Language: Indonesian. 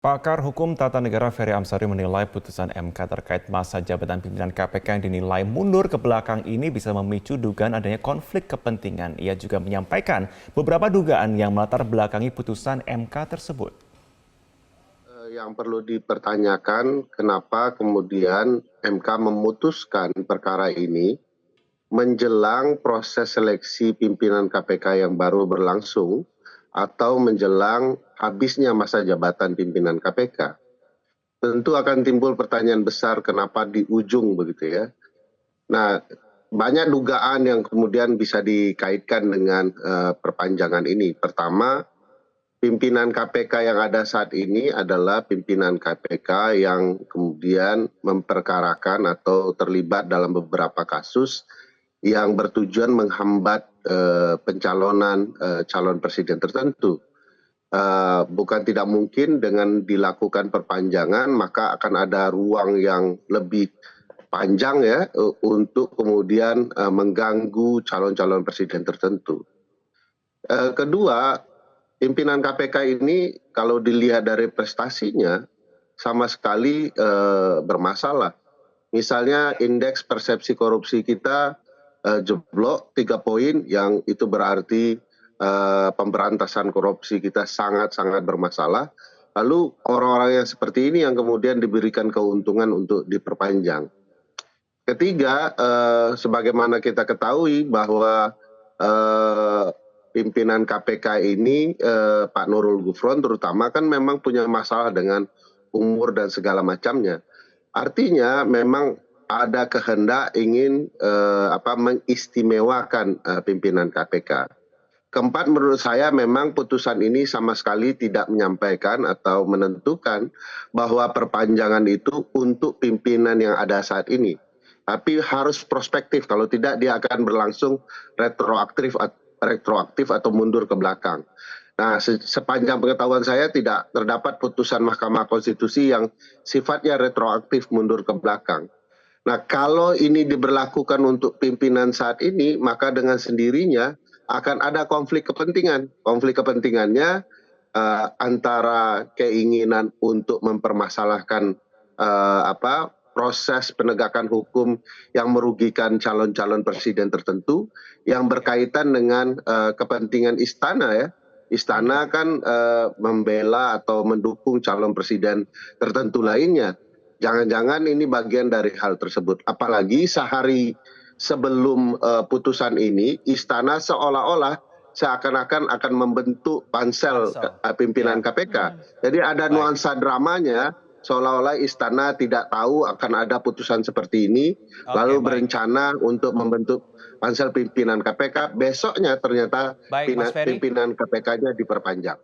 Pakar Hukum Tata Negara Ferry Amsari menilai putusan MK terkait masa jabatan pimpinan KPK yang dinilai mundur ke belakang ini bisa memicu dugaan adanya konflik kepentingan. Ia juga menyampaikan beberapa dugaan yang melatar belakangi putusan MK tersebut. Yang perlu dipertanyakan kenapa kemudian MK memutuskan perkara ini menjelang proses seleksi pimpinan KPK yang baru berlangsung atau menjelang habisnya masa jabatan pimpinan KPK. Tentu akan timbul pertanyaan besar kenapa di ujung begitu ya. Nah, banyak dugaan yang kemudian bisa dikaitkan dengan perpanjangan ini. Pertama, pimpinan KPK yang ada saat ini adalah pimpinan KPK yang kemudian memperkarakan atau terlibat dalam beberapa kasus yang bertujuan menghambat pencalonan calon presiden tertentu. Bukan tidak mungkin dengan dilakukan perpanjangan maka akan ada ruang yang lebih panjang ya untuk kemudian mengganggu calon-calon presiden tertentu. Kedua, pimpinan KPK ini kalau dilihat dari prestasinya sama sekali bermasalah. Misalnya indeks persepsi korupsi kita jeblok 3 poin yang itu berarti pemberantasan korupsi kita sangat-sangat bermasalah. Lalu orang-orang yang seperti ini yang kemudian diberikan keuntungan untuk diperpanjang. Ketiga, sebagaimana kita ketahui bahwa pimpinan KPK ini Pak Nurul Gufron terutama kan memang punya masalah dengan umur dan segala macamnya. Artinya memang ada kehendak ingin mengistimewakan pimpinan KPK. Keempat, menurut saya memang putusan ini sama sekali tidak menyampaikan atau menentukan bahwa perpanjangan itu untuk pimpinan yang ada saat ini. Tapi harus prospektif, kalau tidak dia akan berlangsung retroaktif atau mundur ke belakang. Nah, sepanjang pengetahuan saya tidak terdapat putusan Mahkamah Konstitusi yang sifatnya retroaktif mundur ke belakang. Nah, kalau ini diberlakukan untuk pimpinan saat ini, maka dengan sendirinya akan ada konflik kepentingan. Konflik kepentingannya antara keinginan untuk mempermasalahkan proses penegakan hukum yang merugikan calon-calon presiden tertentu yang berkaitan dengan kepentingan istana ya. Istana kan membela atau mendukung calon presiden tertentu lainnya. Jangan-jangan ini bagian dari hal tersebut. Apalagi sehari sebelum putusan ini, Istana seolah-olah seakan-akan akan membentuk pansel pimpinan KPK. Jadi ada nuansa dramanya, seolah-olah Istana tidak tahu akan ada putusan seperti ini, lalu berencana untuk membentuk pansel pimpinan KPK. Besoknya ternyata pimpinan KPK-nya diperpanjang.